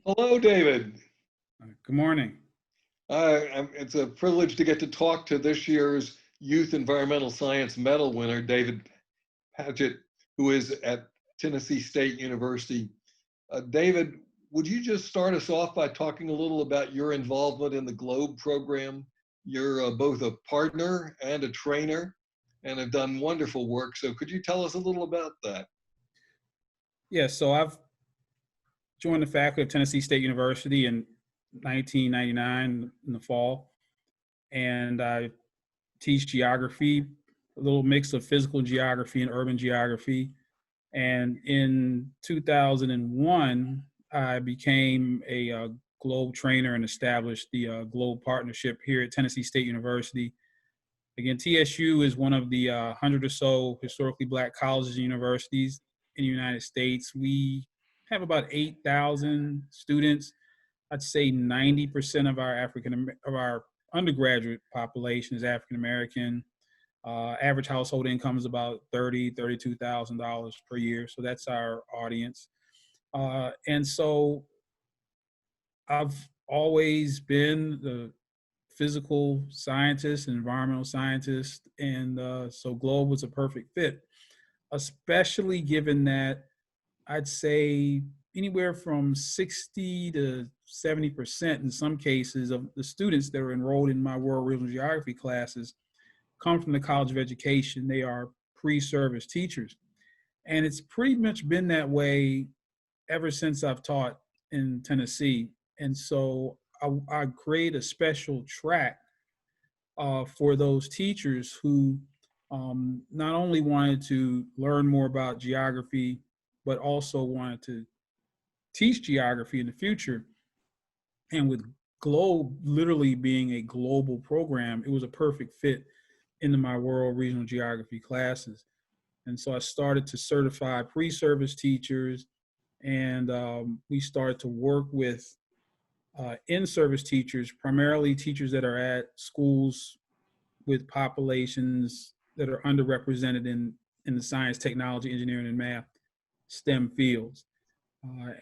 Hello, David. Good morning. It's a privilege to get to talk to this year's Youth Environmental Science Medal winner, David Padgett, who is at Tennessee State University. David, would you just start us off by talking a little about your involvement in the GLOBE program? You're both a partner and a trainer and have done wonderful work. So could you tell us a little about that? Yeah, so I've joined the faculty of Tennessee State University in 1999 in the fall, and I teach geography, a little mix of physical geography and urban geography. And in 2001, I became a GLOBE trainer and established the GLOBE partnership here at Tennessee State University. Again, TSU is one of the 100 or so historically Black colleges and universities in the United States. We have about 8,000 students. I'd say 90% of our undergraduate population is African American. Average household income is about $32,000 per year. So that's our audience. And so I've always been the physical scientist and environmental scientist. And so GLOBE was a perfect fit, especially given that I'd say anywhere from 60 to 70% in some cases of the students that are enrolled in my world regional geography classes come from the College of Education. They are pre-service teachers. And it's pretty much been that way ever since I've taught in Tennessee. And so I create a special track for those teachers who not only wanted to learn more about geography, but also wanted to teach geography in the future. And with GLOBE literally being a global program, it was a perfect fit into my world regional geography classes. And so I started to certify pre-service teachers, and we started to work with in-service teachers, primarily teachers that are at schools with populations that are underrepresented in the science, technology, engineering, and math STEM fields.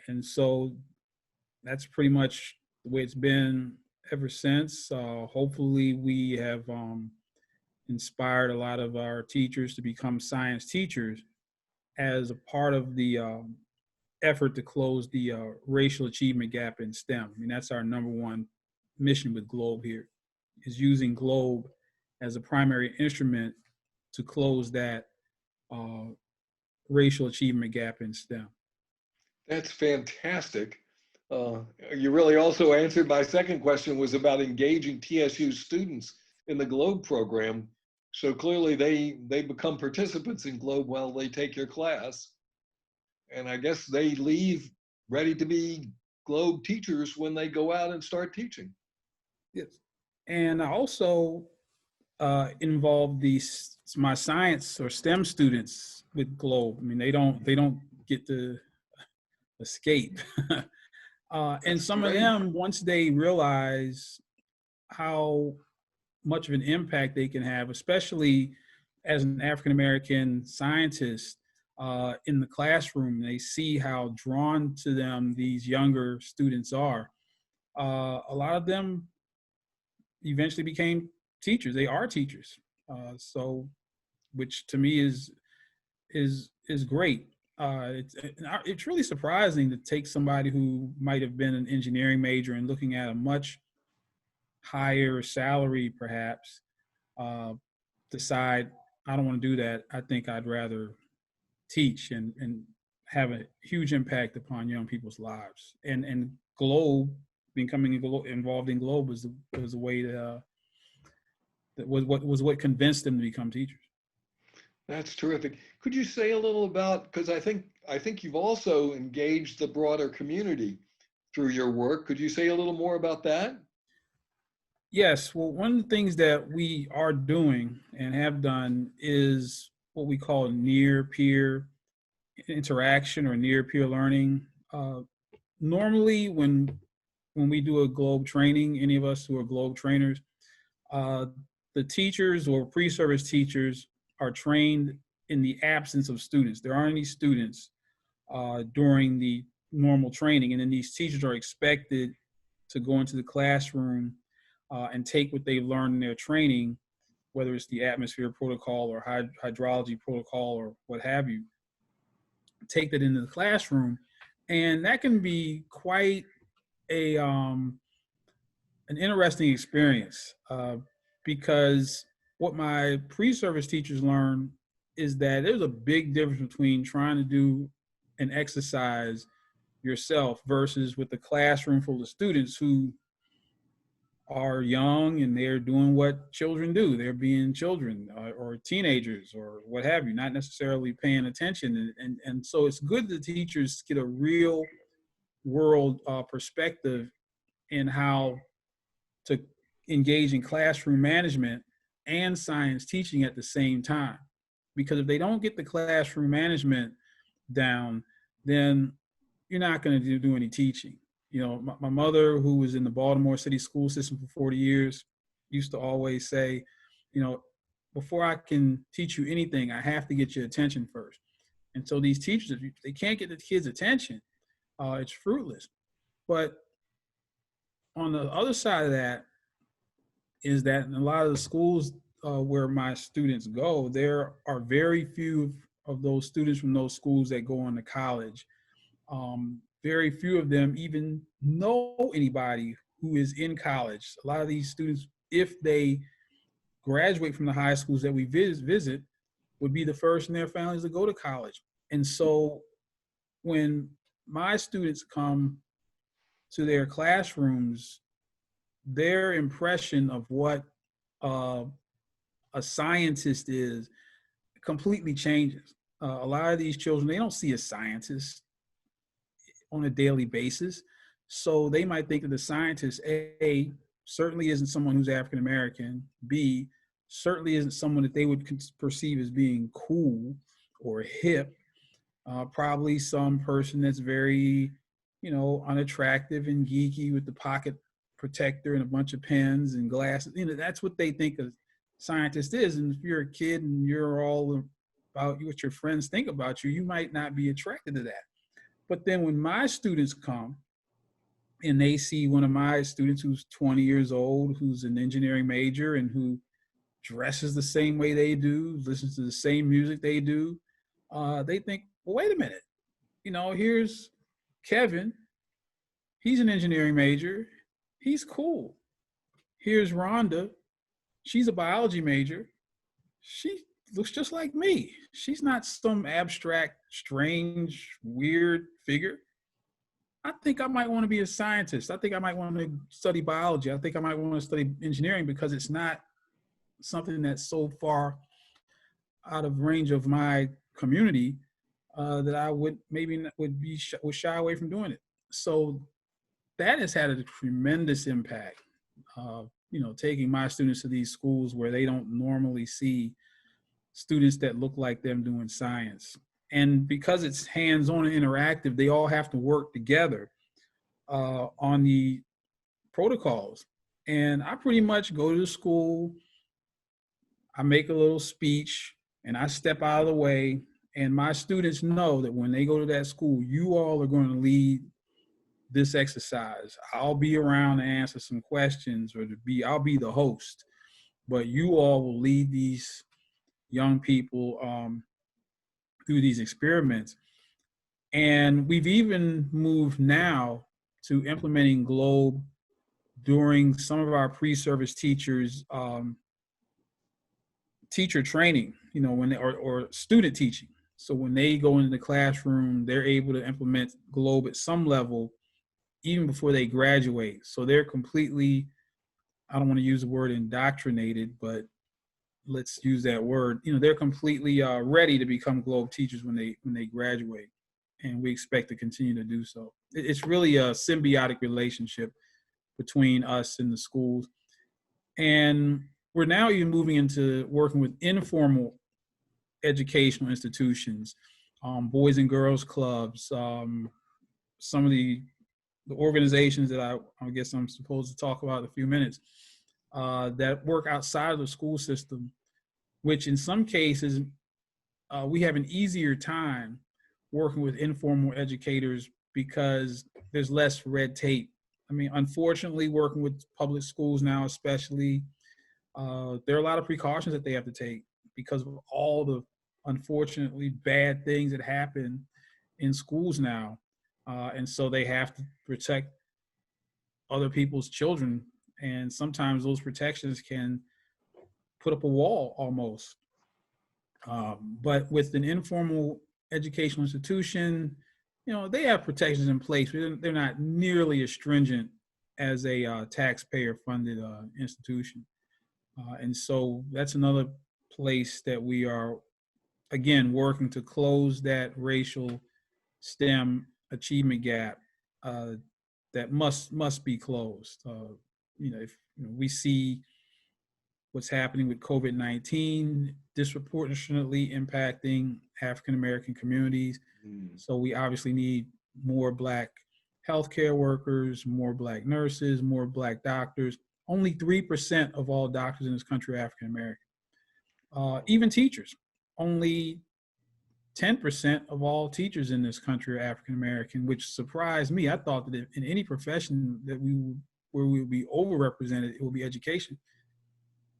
And so that's pretty much the way it's been ever since. Hopefully we have inspired a lot of our teachers to become science teachers as a part of the effort to close the racial achievement gap in STEM. I mean, that's our number one mission with GLOBE here, is using GLOBE as a primary instrument to close that racial achievement gap in STEM. That's fantastic. You really also answered my second question, was about engaging TSU students in the GLOBE program. So clearly they become participants in GLOBE while they take your class. And I guess they leave ready to be GLOBE teachers when they go out and start teaching. Yes. And I also involve my science or STEM students with GLOBE. I mean, they don't get to escape. And some Great. of them, once they realize how much of an impact they can have, especially as an African American scientist in the classroom, they see how drawn to them these younger students are. A lot of them eventually became teachers. They are teachers. So, which to me is great. It's really surprising to take somebody who might have been an engineering major and looking at a much higher salary, perhaps, decide I don't want to do that. I think I'd rather teach and have a huge impact upon young people's lives. And GLOBE, becoming involved in GLOBE was the way that was what convinced them to become teachers. That's terrific. Could you say a little about, because I think you've also engaged the broader community through your work. Could you say a little more about that? Yes, well, one of the things that we are doing and have done is what we call near-peer interaction or near-peer learning. Normally, when we do a GLOBE training, any of us who are GLOBE trainers, the teachers or pre-service teachers are trained in the absence of students. There aren't any students during the normal training. And then these teachers are expected to go into the classroom and take what they've learned in their training, whether it's the atmosphere protocol or hydrology protocol or what have you, take that into the classroom. And that can be quite an interesting experience because what my pre-service teachers learned is that there's a big difference between trying to do an exercise yourself versus with the classroom full of students who are young and they're doing what children do. They're being children or teenagers or what have you, not necessarily paying attention. And so it's good that teachers get a real world perspective in how to engage in classroom management and science teaching at the same time. Because if they don't get the classroom management down, then you're not going to do any teaching. You know, my mother, who was in the Baltimore City school system for 40 years, used to always say, you know, before I can teach you anything, I have to get your attention first. And so these teachers, if they can't get the kids' attention, it's fruitless. But on the other side of that is that in a lot of the schools where my students go, there are very few of those students from those schools that go on to college. Very few of them even know anybody who is in college. A lot of these students, if they graduate from the high schools that we visit, would be the first in their families to go to college. And so when my students come to their classrooms, their impression of what a scientist is completely changes. A lot of these children, they don't see a scientist on a daily basis. So they might think that the scientist, A, certainly isn't someone who's African American, B, certainly isn't someone that they would perceive as being cool or hip, probably some person that's very, you know, unattractive and geeky with the pocket protector and a bunch of pens and glasses. You know, that's what they think a scientist is. And if you're a kid and you're all about what your friends think about you, you might not be attracted to that. But then when my students come and they see one of my students who's 20 years old, who's an engineering major and who dresses the same way they do, listens to the same music they do, they think, well, wait a minute. You know, here's Kevin. He's an engineering major. He's cool. Here's Rhonda. She's a biology major. She looks just like me. She's not some abstract, strange, weird figure. I think I might want to be a scientist. I think I might want to study biology. I think I might want to study engineering because it's not something that's so far out of range of my community that I would shy away from doing it. So that has had a tremendous impact. You know, taking my students to these schools where they don't normally see students that look like them doing science. And because it's hands-on and interactive, they all have to work together on the protocols. And I pretty much go to the school, I make a little speech, and I step out of the way. And my students know that when they go to that school, you all are going to lead this exercise. I'll be around to answer some questions or I'll be the host, but you all will lead these young people through these experiments. And we've even moved now to implementing GLOBE during some of our pre-service teachers' teacher training, you know, when they, or student teaching. So when they go into the classroom, they're able to implement GLOBE at some level even before they graduate. So they're completely, I don't want to use the word indoctrinated, but let's use that word. You know, they're completely ready to become GLOBE teachers when they graduate, and we expect to continue to do so. It's really a symbiotic relationship between us and the schools, and we're now even moving into working with informal educational institutions, boys and girls clubs, some of the organizations that I guess I'm supposed to talk about in a few minutes that work outside of the school system, which in some cases we have an easier time working with informal educators because there's less red tape. I mean, unfortunately, working with public schools now, especially, there are a lot of precautions that they have to take because of all the unfortunately bad things that happen in schools now. And so they have to protect other people's children. And sometimes those protections can put up a wall almost. But with an informal educational institution, they have protections in place, but they're not nearly as stringent as a taxpayer-funded institution. And so that's another place that we are, again, working to close that racial STEM achievement gap that must be closed. If we see what's happening with COVID-19 disproportionately impacting African American communities. So we obviously need more Black healthcare workers, more Black nurses, more Black doctors. Only 3% of all doctors in this country are African American. Even teachers, only 10% of all teachers in this country are African American, which surprised me. I thought that in any profession that where we would be overrepresented, it would be education.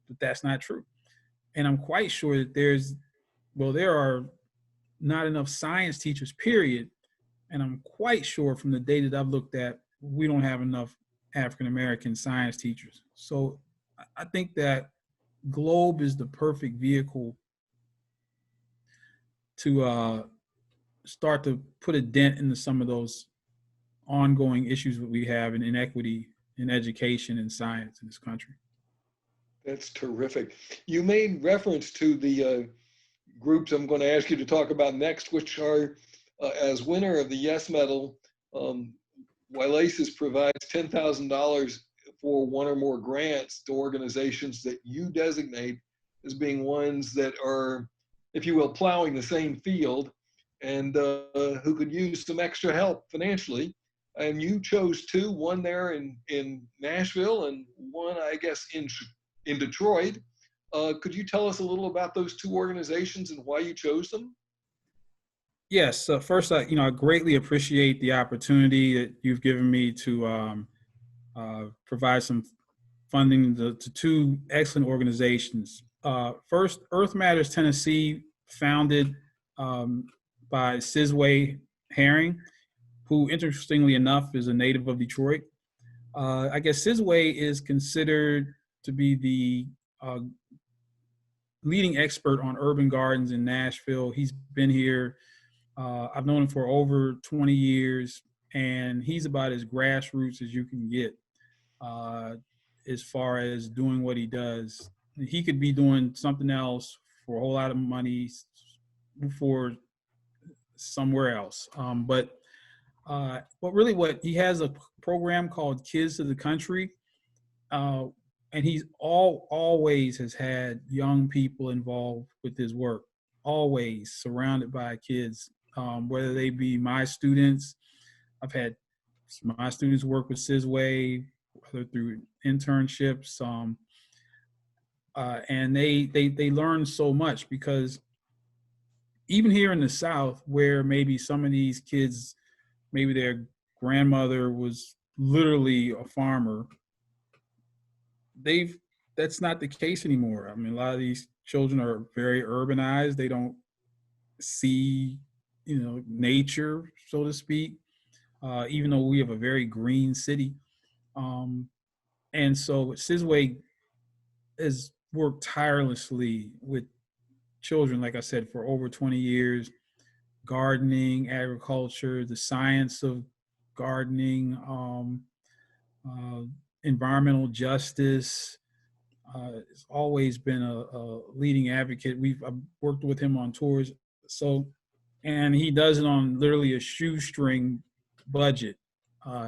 But that's not true. And I'm quite sure that there are not enough science teachers, period. And I'm quite sure from the data that I've looked at, we don't have enough African-American science teachers. So I think that Globe is the perfect vehicle to start to put a dent into some of those ongoing issues that we have in inequity in education and science in this country. That's terrific. You made reference to the groups I'm going to ask you to talk about next, which are, as winner of the Yes Medal, YLACES provides $10,000 for one or more grants to organizations that you designate as being ones that are, if you will, plowing the same field and who could use some extra help financially. And you chose two, one there in Nashville and one, I guess, in Detroit. Could you tell us a little about those two organizations and why you chose them? Yes. So first, I greatly appreciate the opportunity that you've given me to provide some funding to two excellent organizations. First, Earth Matters Tennessee, founded by Sizwe Herring, who, interestingly enough, is a native of Detroit. I guess Sizwe is considered to be the leading expert on urban gardens in Nashville. He's been here. I've known him for over 20 years, and he's about as grassroots as you can get as far as doing what he does. He could be doing something else for a whole lot of money for somewhere else. But really what he has a program called Kids to the Country. And he's always has had young people involved with his work, always surrounded by kids, whether they be my students. I've had my students work with Sizwe, whether through internships, and they learn so much because even here in the South, where maybe some of these kids, maybe their grandmother was literally a farmer, that's not the case anymore. I mean, a lot of these children are very urbanized. They don't see, nature, so to speak, even though we have a very green city. And so Sizwe has worked tirelessly with children, like I said, for over 20 years, gardening, agriculture, the science of gardening, environmental justice. It's always been a leading advocate. I've worked with him on tours. And he does it on literally a shoestring budget.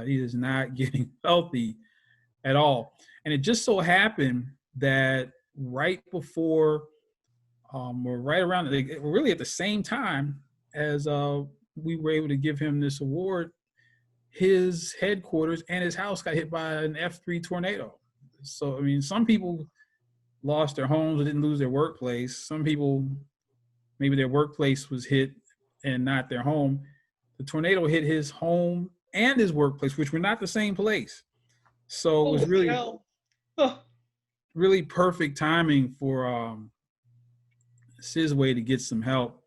He is not getting healthy at all. And it just so happened that right before, or right around, really at the same time as we were able to give him this award, his headquarters and his house got hit by an F3 tornado. So, I mean, some people lost their homes or didn't lose their workplace. Some people, maybe their workplace was hit and not their home. the tornado hit his home and his workplace, which were not the same place. So it was Holy really, cow. Huh. really perfect timing for Sizway to get some help.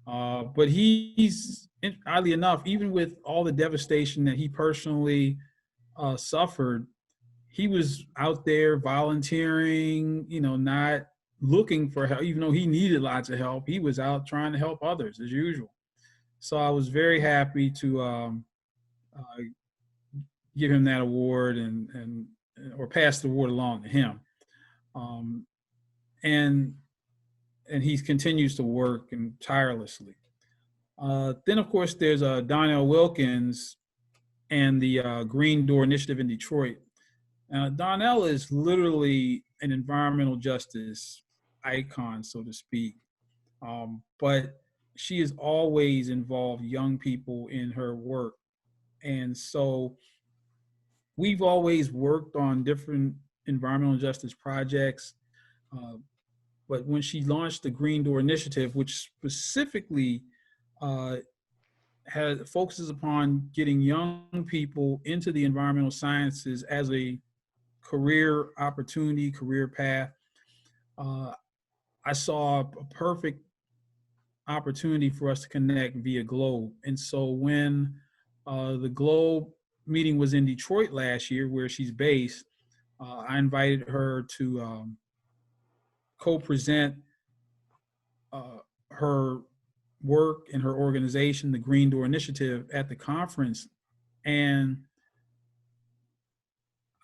But he's, oddly enough, even with all the devastation that he personally suffered, he was out there volunteering, not looking for help, even though he needed lots of help. He was out trying to help others as usual. So I was very happy to uh, give him that award and or pass the award along to him. Um, and he continues to work and tirelessly. Then, of course, there's Donnell Wilkins and the Green Door Initiative in Detroit. Donnell is literally an environmental justice icon, so to speak. But she has always involved young people in her work. And so we've always worked on different environmental justice projects. But when she launched the Green Door Initiative, which specifically focuses upon getting young people into the environmental sciences as a career opportunity, career path, I saw a perfect opportunity for us to connect via Globe. And so when the Globe meeting was in Detroit last year, where she's based, I invited her to co-present her work and her organization, the Green Door Initiative, at the conference. And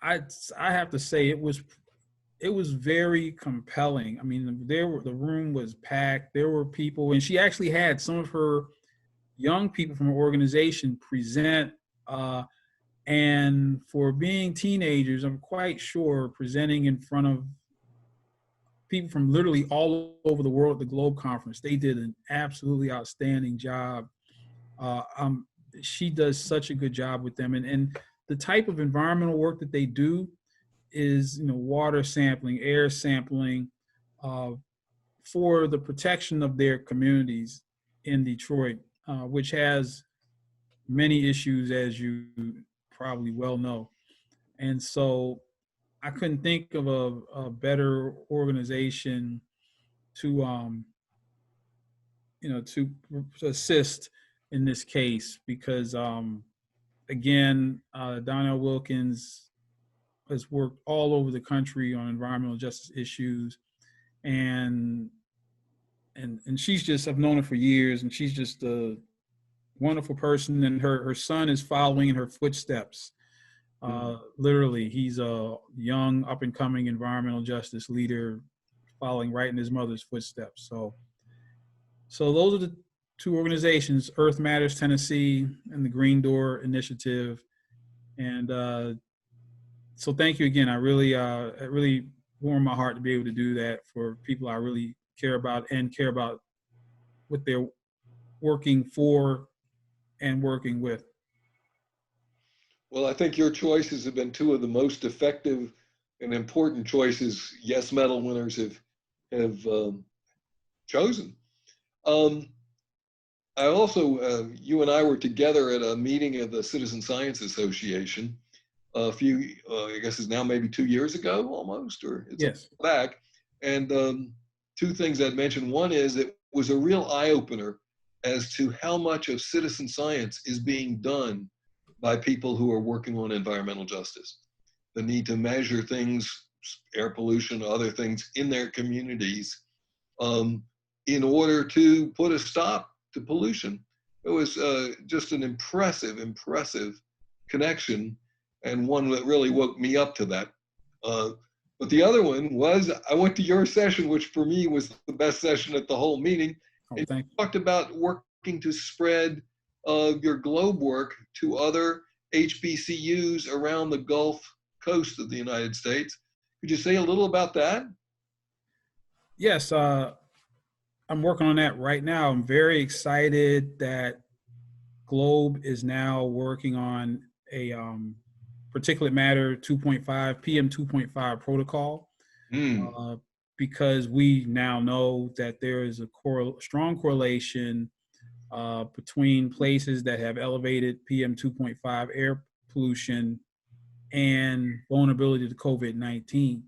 I have to say it was very compelling. I mean, the room was packed. There were people, and she actually had some of her young people from her organization present. And for being teenagers, I'm quite sure presenting in front of people from literally all over the world at the Globe Conference, they did an absolutely outstanding job. She does such a good job with them, and the type of environmental work that they do is, water sampling, air sampling, for the protection of their communities in Detroit, which has many issues, as you probably well know. And so I couldn't think of a better organization to, to assist in this case, because again, Donnell Wilkins has worked all over the country on environmental justice issues, and she's just, I've known her for years, and she's just a wonderful person, and her son is following in her footsteps. Literally, he's a young up and coming environmental justice leader following right in his mother's footsteps. So those are the two organizations, Earth Matters Tennessee and the Green Door Initiative. And so thank you again. It really warmed my heart to be able to do that for people I really care about and care about what they're working for and working with. Well, I think your choices have been two of the most effective and important choices Yes Medal winners have chosen. I also, you and I were together at a meeting of the Citizen Science Association a few, I guess it's now maybe 2 years ago almost, or it's Yes. back. And two things I'd mention. One is it was a real eye-opener as to how much of citizen science is being done by people who are working on environmental justice. The need to measure things, air pollution, other things in their communities, in order to put a stop to pollution. It was just an impressive connection, and one that really woke me up to that. But the other one was, I went to your session, which for me was the best session at the whole meeting. And you talked about working to spread your Globe work to other HBCUs around the Gulf Coast of the United States. Could you say a little about that? Yes, I'm working on that right now. I'm very excited that Globe is now working on a particulate matter 2.5, PM 2.5 protocol, because we now know that there is a strong correlation between places that have elevated PM 2.5 air pollution and vulnerability to COVID-19,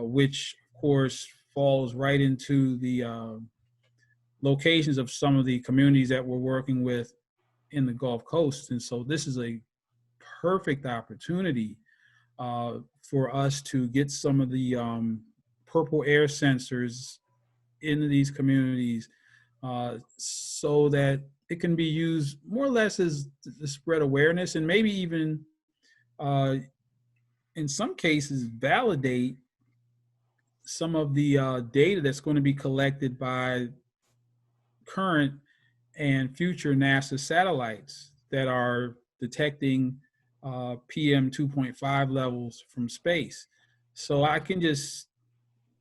which of course falls right into the locations of some of the communities that we're working with in the Gulf Coast. And so this is a perfect opportunity for us to get some of the purple air sensors into these communities so that it can be used more or less as to spread awareness, and maybe even in some cases validate some of the data that's going to be collected by current and future NASA satellites that are detecting PM 2.5 levels from space. So I can just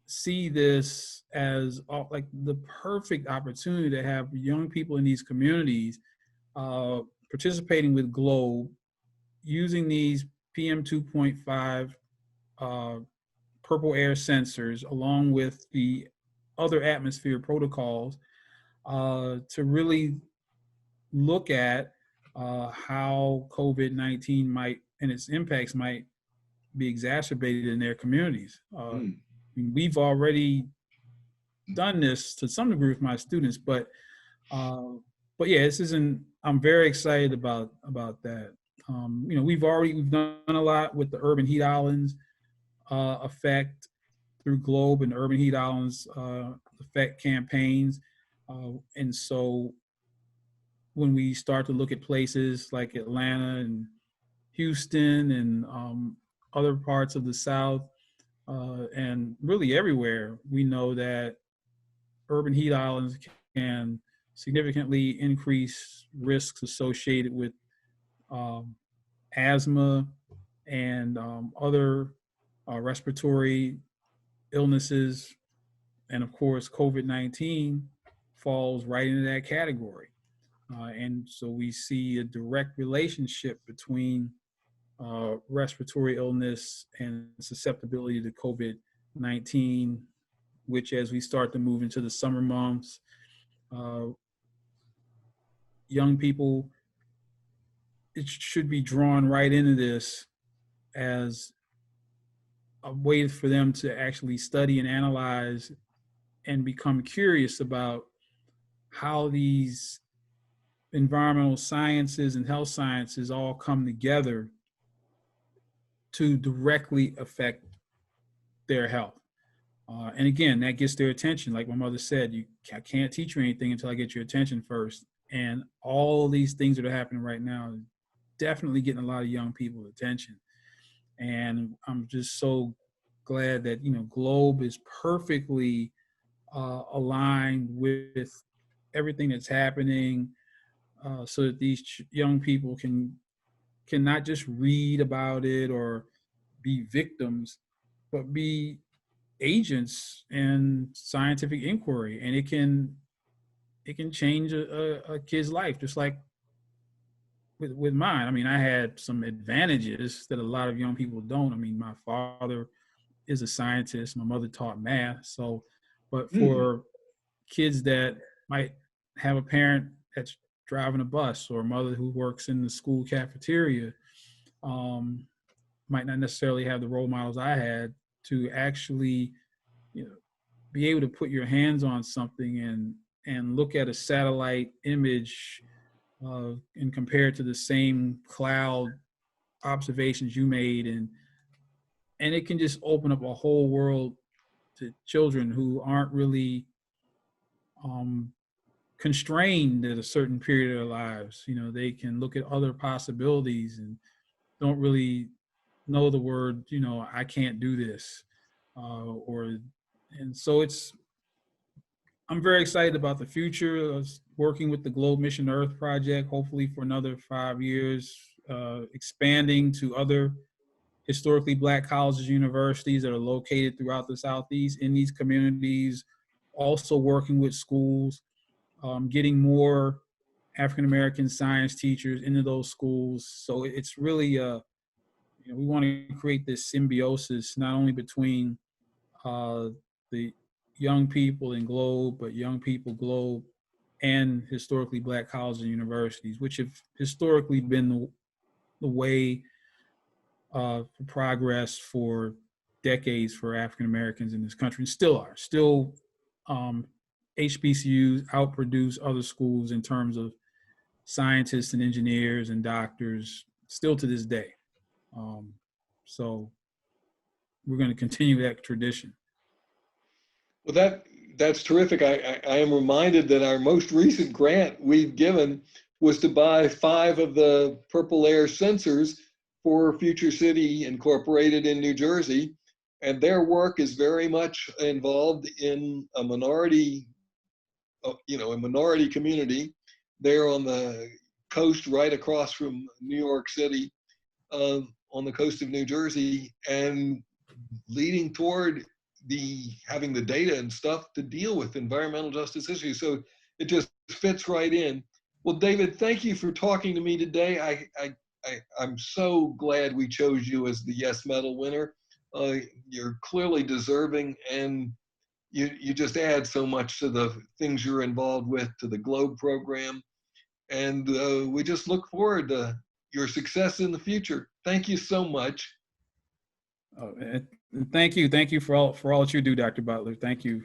see this as like the perfect opportunity to have young people in these communities participating with GLOBE, using these PM 2.5 purple air sensors along with the other atmosphere protocols to really look at how COVID-19 might and its impacts might be exacerbated in their communities. We've already done this to some degree with my students, but yeah, this isn't. I'm very excited about that. We've done a lot with the urban heat islands effect through GLOBE and urban heat islands effect campaigns, and so when we start to look at places like Atlanta and Houston and other parts of the South and really everywhere, we know that urban heat islands can significantly increase risks associated with asthma and other respiratory illnesses. And of course, COVID-19 falls right into that category. And so we see a direct relationship between respiratory illness and susceptibility to COVID-19, which as we start to move into the summer months, young people, it should be drawn right into this as a way for them to actually study and analyze and become curious about how these environmental sciences and health sciences all come together to directly affect their health. And again, that gets their attention. Like my mother said, I can't teach you anything until I get your attention first. And all these things that are happening right now are definitely getting a lot of young people's attention. And I'm just so glad that, GLOBE is perfectly aligned with everything that's happening so that these young people can not just read about it or be victims, but be agents in scientific inquiry. And it can change a kid's life, just like with mine. I mean, I had some advantages that a lot of young people don't. I mean, my father is a scientist. My mother taught math. So, but for kids that might have a parent that's driving a bus or a mother who works in the school cafeteria, might not necessarily have the role models I had to actually, be able to put your hands on something and look at a satellite image and compare it to the same cloud observations you made, and it can just open up a whole world to children who aren't really constrained at a certain period of their lives. They can look at other possibilities and don't really know the word, I can't do this, and so I'm very excited about the future. I was working with the Globe Mission Earth Project, hopefully for another 5 years, expanding to other historically Black colleges and universities that are located throughout the Southeast in these communities, also working with schools, getting more African-American science teachers into those schools. So it's really, we want to create this symbiosis, not only between the young people in GLOBE, but young people GLOBE and historically Black colleges and universities, which have historically been the way for progress for decades for African Americans in this country, and still are. Still, HBCUs outproduce other schools in terms of scientists and engineers and doctors, still to this day. So we're going to continue that tradition. Well, that's terrific. I am reminded that our most recent grant we've given was to buy 5 of the Purple Air sensors for Future City Incorporated in New Jersey. And their work is very much involved in a minority, a minority community there on the coast right across from New York City, on the coast of New Jersey, and leading toward having the data and stuff to deal with environmental justice issues. So it just fits right in. Well, David, thank you for talking to me today. I'm so glad we chose you as the Yes Medal winner. You're clearly deserving, and you just add so much to the things you're involved with, to the GLOBE program. And we just look forward to your success in the future. Thank you so much. Thank you for all that you do, Dr. Butler. Thank you.